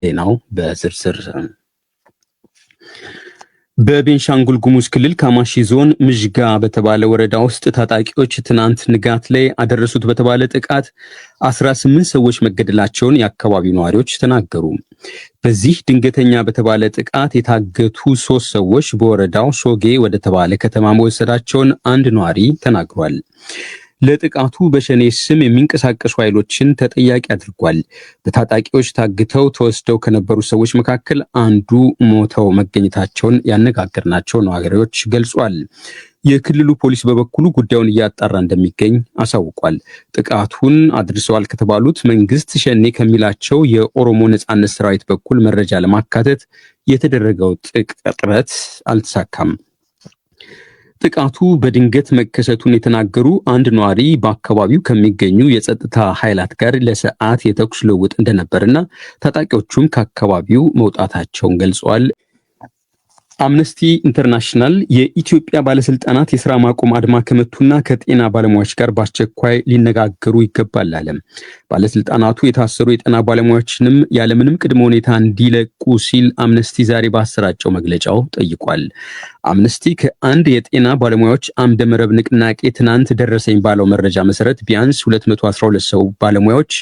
ዜናው በዝርዝር በቤንሻንጉል ጉሙዝ ክልል ካማሺ ዞን ምዥጋ በተባለ ወረዳ ውስጥ ታጣቂዎች ትናንት ንጋት ላይ አደረሱት በተባለ ጥቃት 18 ሰዎች መገደላቸውን የአካባቢው ነዋሪዎች ተናገሩ። በዚህ ድንገተኛ በተባለ ጥቃት የታገቱ 3 ሰዎች በወረዳው ሾጌ ወደ ተባለ ከተማ መወሰዳቸውን አንድ ነዋሪ ተናግሯል። ለጥቃቱ በሸኔ ስም የሚንቀሳቀሱ ኃይሎችን ተጠያቂ አድርጓል። በታጣቂዎች ታግተው ተወስደው ከነበሩ ሰዎች መካከል አንዱ ሞተው መገኘታቸውን ያነጋገርናቸው ነዋሪዎች ገልጿል። የክልሉ ፖሊስ በበኩሉ ጉዳዩን እያጣራ እንደሚገኝ አሳውቋል። ጥቃቱን አድርሰዋል ከተባሉት መንግስት ሸኔ ከሚላቸው የኦሮሞ ነጻነት ሰራዊት በኩል መረጃ ለማካተት የተደረገው ጥረት አልተሳካም። ጥቃቱ በድንገት መከሰቱን የተናገሩ አንድ ነዋሪ በአካባቢው ከሚገኙ የጸጥታ ኃይላት ጋር ለሰዓት የተኩስ ልውውጥ እንደነበርና ታጣቂዎቹም ከአካባቢው መውጣታቸውን ገልጸዋል። አምነስቲ ኢንተርናሽናል የኢትዮጵያ ባለስልጣናት የስራ ማቆም አድማ ከመቱና ከጤና ባለሙያዎች ጋር በአስቸኳይ ሊነጋገሩ ይገባል አለ። ባለስልጣናቱ የታሰሩ የጤና ባለሙያዎችንም ያለምንም ቅድመ ሁኔታ እንዲለቁ ሲል አምነስቲ ዛሬ ባሰራጨው መግለጫው ጠይቋል። አምነስቲ ከአንድ የጤና ባለሙያዎች አምደ መረብ ንቅናቄ ትናንት ደረሰኝ ባለው መረጃ መሰረት ቢያንስ 212 ሰው ባለሙያዎች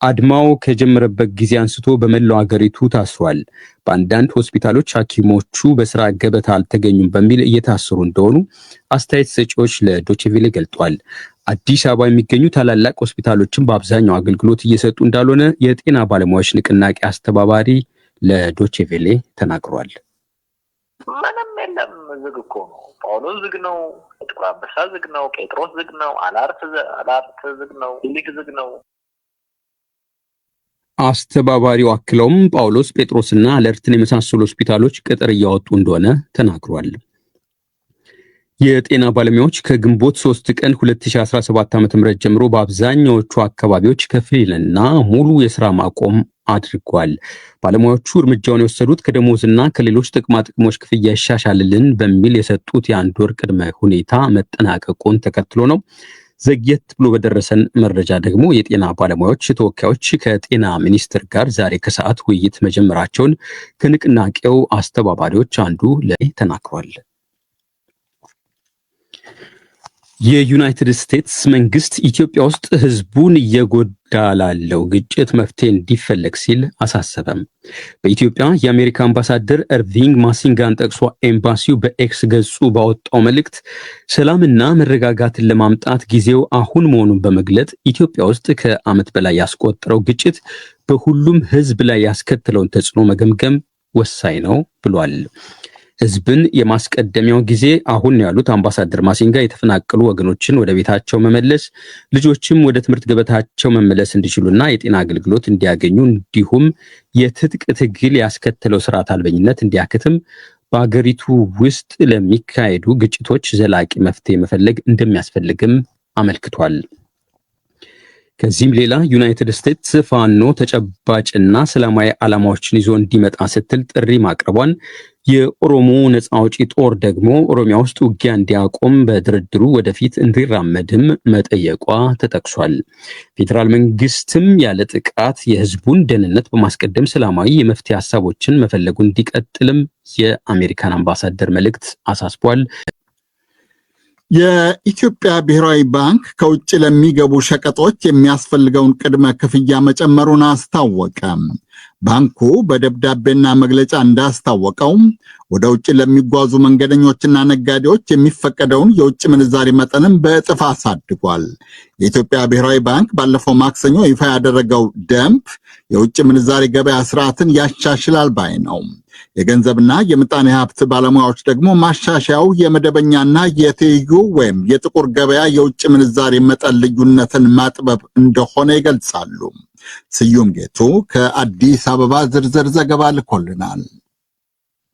አድማው ከጀመረበት ጊዜ አንስቶ በመላው ሀገሪቱ ታስሯል። በአንዳንድ ሆስፒታሎች ሐኪሞቹ በስራ ገበታ አልተገኙም በሚል እየታሰሩ እንደሆኑ አስተያየት ሰጪዎች ለዶቼቬሌ ገልጧል። አዲስ አበባ የሚገኙ ታላላቅ ሆስፒታሎችን በአብዛኛው አገልግሎት እየሰጡ እንዳልሆነ የጤና ባለሙያዎች ንቅናቄ አስተባባሪ ለዶቼቬሌ ተናግሯል። ምንም የለም፣ ዝግ እኮ ነው። ጳውሎስ ዝግ ነው፣ ጥቁር አንበሳ ዝግ ነው፣ ጴጥሮስ ዝግ ነው፣ አላርት ዝግ ነው፣ ሊክ ዝግ ነው። አስተባባሪው አክለውም ጳውሎስ ጴጥሮስና አለርትን የመሳሰሉ ሆስፒታሎች ቅጥር እያወጡ እንደሆነ ተናግሯል። የጤና ባለሙያዎች ከግንቦት 3 ቀን 2017 ዓ.ም ጀምሮ በአብዛኛዎቹ አካባቢዎች ከፊልና ሙሉ የስራ ማቆም አድርጓል። ባለሙያዎቹ እርምጃውን የወሰዱት ከደሞዝና ከሌሎች ጥቅማ ጥቅሞች ክፍያ ይሻሻልልን በሚል የሰጡት የአንድ ወር ቅድመ ሁኔታ መጠናቀቁን ተከትሎ ነው። ዘግየት ብሎ በደረሰን መረጃ ደግሞ የጤና ባለሙያዎች ተወካዮች ከጤና ሚኒስትር ጋር ዛሬ ከሰዓት ውይይት መጀመራቸውን ከንቅናቄው አስተባባሪዎች አንዱ ላይ ተናግሯል። የዩናይትድ ስቴትስ መንግስት ኢትዮጵያ ውስጥ ህዝቡን እየጎዳ ላለው ግጭት መፍትሄ እንዲፈለግ ሲል አሳሰበም። በኢትዮጵያ የአሜሪካ አምባሳደር እርቪንግ ማሲንጋን ጠቅሶ ኤምባሲው በኤክስ ገጹ ባወጣው መልእክት ሰላምና መረጋጋትን ለማምጣት ጊዜው አሁን መሆኑን በመግለጥ ኢትዮጵያ ውስጥ ከዓመት በላይ ያስቆጠረው ግጭት በሁሉም ህዝብ ላይ ያስከተለውን ተጽዕኖ መገምገም ወሳኝ ነው ብሏል። ህዝብን የማስቀደሚያው ጊዜ አሁን ያሉት አምባሳደር ማሲንጋ የተፈናቀሉ ወገኖችን ወደ ቤታቸው መመለስ፣ ልጆችም ወደ ትምህርት ገበታቸው መመለስ እንዲችሉና የጤና አገልግሎት እንዲያገኙ እንዲሁም የትጥቅ ትግል ያስከተለው ስርዓት አልበኝነት እንዲያክትም በአገሪቱ ውስጥ ለሚካሄዱ ግጭቶች ዘላቂ መፍትሄ መፈለግ እንደሚያስፈልግም አመልክቷል። ከዚህም ሌላ ዩናይትድ ስቴትስ ፋኖ ተጨባጭና ሰላማዊ ዓላማዎችን ይዞ እንዲመጣ ስትል ጥሪ ማቅረቧን፣ የኦሮሞ ነጻ አውጪ ጦር ደግሞ ኦሮሚያ ውስጥ ውጊያ እንዲያቆም በድርድሩ ወደፊት እንዲራመድም መጠየቋ ተጠቅሷል። ፌዴራል መንግስትም ያለ ጥቃት የህዝቡን ደህንነት በማስቀደም ሰላማዊ የመፍትሄ ሀሳቦችን መፈለጉን እንዲቀጥልም የአሜሪካን አምባሳደር መልእክት አሳስቧል። የኢትዮጵያ ብሔራዊ ባንክ ከውጭ ለሚገቡ ሸቀጦች የሚያስፈልገውን ቅድመ ክፍያ መጨመሩን አስታወቀ። ባንኩ በደብዳቤና መግለጫ እንዳስታወቀው ወደ ውጭ ለሚጓዙ መንገደኞችና ነጋዴዎች የሚፈቀደውን የውጭ ምንዛሪ መጠንም በእጥፍ አሳድጓል። የኢትዮጵያ ብሔራዊ ባንክ ባለፈው ማክሰኞ ይፋ ያደረገው ደንብ የውጭ ምንዛሪ ገበያ ስርዓትን ያሻሽላል ባይ ነው። የገንዘብና የምጣኔ ሀብት ባለሙያዎች ደግሞ ማሻሻያው የመደበኛና የትይዩ ወይም የጥቁር ገበያ የውጭ ምንዛሪ መጠን ልዩነትን ማጥበብ እንደሆነ ይገልጻሉ። ስዩም ጌቱ ከአዲስ አበባ ዝርዝር ዘገባ ልኮልናል።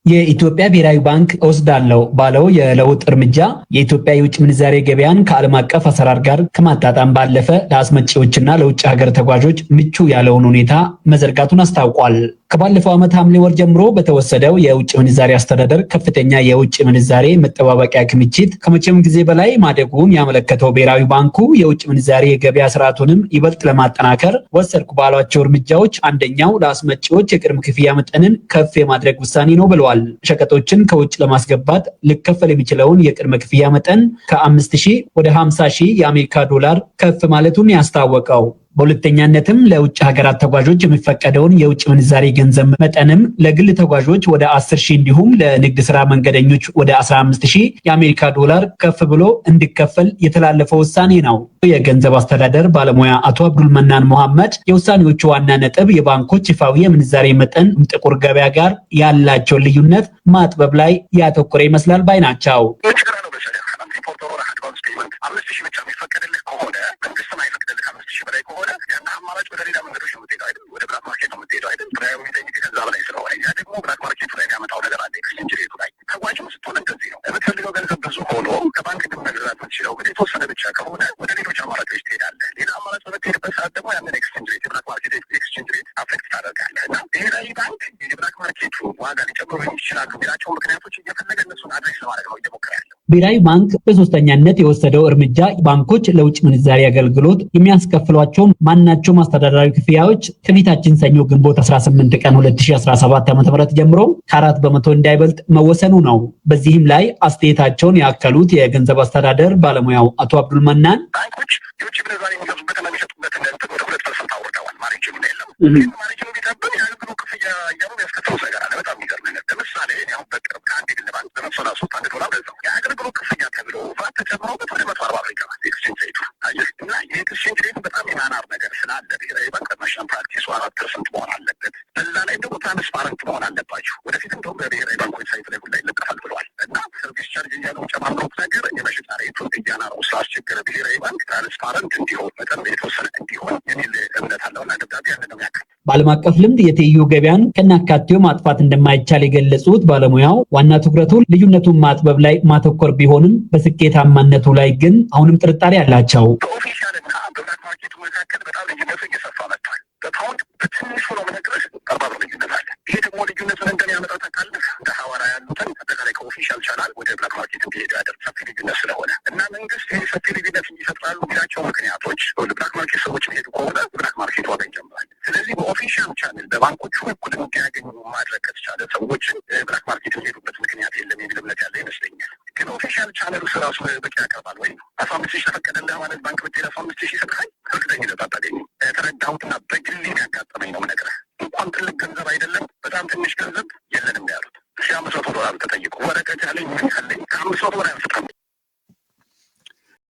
የኢትዮጵያ ብሔራዊ ባንክ እወስዳለሁ ባለው የለውጥ እርምጃ የኢትዮጵያ የውጭ ምንዛሬ ገበያን ከዓለም አቀፍ አሰራር ጋር ከማጣጣም ባለፈ ለአስመጪዎችና ለውጭ ሀገር ተጓዦች ምቹ ያለውን ሁኔታ መዘርጋቱን አስታውቋል። ከባለፈው ዓመት ሐምሌ ወር ጀምሮ በተወሰደው የውጭ ምንዛሬ አስተዳደር ከፍተኛ የውጭ ምንዛሬ መጠባበቂያ ክምችት ከመቼም ጊዜ በላይ ማደጉን ያመለከተው ብሔራዊ ባንኩ የውጭ ምንዛሬ የገበያ ስርዓቱንም ይበልጥ ለማጠናከር ወሰድኩ ባሏቸው እርምጃዎች አንደኛው ለአስመጪዎች የቅድመ ክፍያ መጠንን ከፍ የማድረግ ውሳኔ ነው ብለዋል። ሸቀጦችን ከውጭ ለማስገባት ሊከፈል የሚችለውን የቅድመ ክፍያ መጠን ከ5,000 ወደ 50,000 የአሜሪካ ዶላር ከፍ ማለቱን ያስታወቀው። በሁለተኛነትም ለውጭ ሀገራት ተጓዦች የሚፈቀደውን የውጭ ምንዛሬ ገንዘብ መጠንም ለግል ተጓዦች ወደ 10,000 እንዲሁም ለንግድ ስራ መንገደኞች ወደ 15,000 የአሜሪካ ዶላር ከፍ ብሎ እንዲከፈል የተላለፈው ውሳኔ ነው። የገንዘብ አስተዳደር ባለሙያ አቶ አብዱል መናን መሐመድ የውሳኔዎቹ ዋና ነጥብ የባንኮች ይፋዊ የምንዛሬ መጠን ጥቁር ገበያ ጋር ያላቸውን ልዩነት ማጥበብ ላይ ያተኮረ ይመስላል ባይ ናቸው። 5,000 ብቻ የሚፈቀድልህ ከሆነ መንግስት ማይፈቅድልህ 5,000 በላይ ከሆነ ያን አማራጭ ወደ ሌላ መንገዶች ነው የምትሄደው አይደል? ወደ ብላክ ማርኬት ነው የምትሄደው አይደል? ብራዩ የሚጠይቅ ከዛ በላይ ስለሆነ ያ ደግሞ ብላክ ማርኬቱ ላይ ያመጣው ነገር አለ። ኤክስቼንጅ ሬቱ ላይ ተጓዥም ስትሆን እንደዚህ ነው። የምትፈልገው ገንዘብ ብዙ ሆኖ ከባንክ ግን መግዛት የምትችለው ግን የተወሰነ ብቻ ከሆነ ወደ ሌሎች አማራጮች ትሄዳለህ። ሌላ አማራጭ በምትሄድበት ሰዓት ደግሞ ያንን ኤክስቼንጅ ሬት የብላክ ማርኬት ኤክስቼንጅ ሬት አፌክት ታደርጋለህ እና ብሔራዊ ባንክ የብላክ ማርኬቱ ዋጋ ሊጨምሩ ይችላሉ የሚላቸው ምክንያቶች እየፈለገ እነሱን አድሬስ ለማድረግ ነው እየሞከረ ያለው። ብሔራዊ ባንክ በሶስተኛነት የወሰደው እርምጃ ባንኮች ለውጭ ምንዛሬ አገልግሎት የሚያስከፍሏቸው ማናቸውም አስተዳደራዊ ክፍያዎች ከፊታችን ሰኞ ግንቦት 18 ቀን 2017 ዓ.ም ጀምሮ ከ4 በመቶ እንዳይበልጥ መወሰኑ ነው። በዚህም ላይ አስተያየታቸውን ያከሉት የገንዘብ አስተዳደር ባለሙያው አቶ አብዱል መናን ባንኮች የውጭ ምንዛሬ የሚገዙበትና የሚሸጡበትን ወደ 2% አውርደዋል። ማሪጅም የለም ማሪጅም ቢጠብም የአገልግሎ ክፍያ እያሉ ያስከተሉት ነገር አለ። በጣም የሚገርም ነገር ለምሳሌ አሁን በቅርብ ከአንድ የግል ባንክ በ133 1 ዶላር ገዛው የአገልግሎ ክፍያ ተብሎ ቫት ተጨምሮበት ወደ 140 ብር ይገባል ኤክስቼንጅ ሬቱ። እና የኤክስቼንጅ ሬቱ በጣም የማናር ነገር ስላለ ብሔራዊ ባንክ ናሽናል ፕራክቲሱ 4% መሆን አለበት። በዛ ላይ ደግሞ ትራንስፓረንት መሆን አለባቸው። ወደፊት እንደውም በብሔራዊ ባንክ ዌብሳይት ላይ ሁላ ይለጠፋል ብለዋል። እና ሰርቪስ ቻርጅ እያሉ ጨማምረውት ነገር የመሸጫ ሬቱን እያናረው ስላስቸገረ ብሔራዊ ባንክ ትራንስፓረንት እንዲሆን መጠኑ የተወሰነ እንዲሆን የሚል እምነት አለውና ደብዳቤ ያለ ነው ያካል። በዓለም አቀፍ ልምድ የትይዩ ገበያን ከናካቴው ማጥፋት እንደማይቻል የገለጹት ባለሙያው ዋና ትኩረቱ ልዩነቱን ማጥበብ ላይ ማተኮር ቢሆንም በስኬታማነቱ ላይ ግን አሁንም ጥርጣሬ አላቸው። በኦፊሻል እና በብላክ ማርኬቱ መካከል በጣም ልዩነቱ እየሰፋ መጥቷል። በፓውንድ በትንሹ ነው መነግረህ 40 ብር ልዩነት አለ። ይሄ ደግሞ ልዩነቱን እንደሚያመጣ ታውቃለህ። እንደ ሐዋራ ያሉትን አጠቃላይ ከኦፊሻል ቻናል ወደ ብላክ ማርኬት እንዲሄዱ ያደርግ ሰፊ ልዩነት ስለሆነ እና መንግስት ይህ ሰፊ ልዩነት እንዲፈጥራሉ የሚላቸው ምክንያቶች ወደ ብላክ ማርኬት ሰዎች የሚሄዱ ከሆነ ብላክ ማርኬት ዋጋ ይጨምራል። ስለዚህ በኦፊሻል ቻናል በባንኮቹ እኩል እንዲያገኙ ማድረግ ከተቻለ ሰዎችን ብላክ ማርኬት የሚሄዱበት ምክንያት የለም የሚል እምነት ያለ ይመስለኛል። ግን ኦፊሻል ቻናሉ ስራሱ በቂ ያቀርባል ወይ? 15,000 ተፈቀደልህ ማለት ባንክ ብትሄድ 15,000 ይሰጥሃል? እርግጠኝነት አታገኝም። የተረዳሁትና በግሌ ያጋጠመኝ ነው የምነግርህ። እንኳን ትልቅ ገንዘብ አይደለም በጣም ትንሽ ገንዘብ የለንም ያሉት $500 ተጠይቁ ወረቀት ያለኝ ምን ያለኝ ከ500 በላይ አልሰጠም።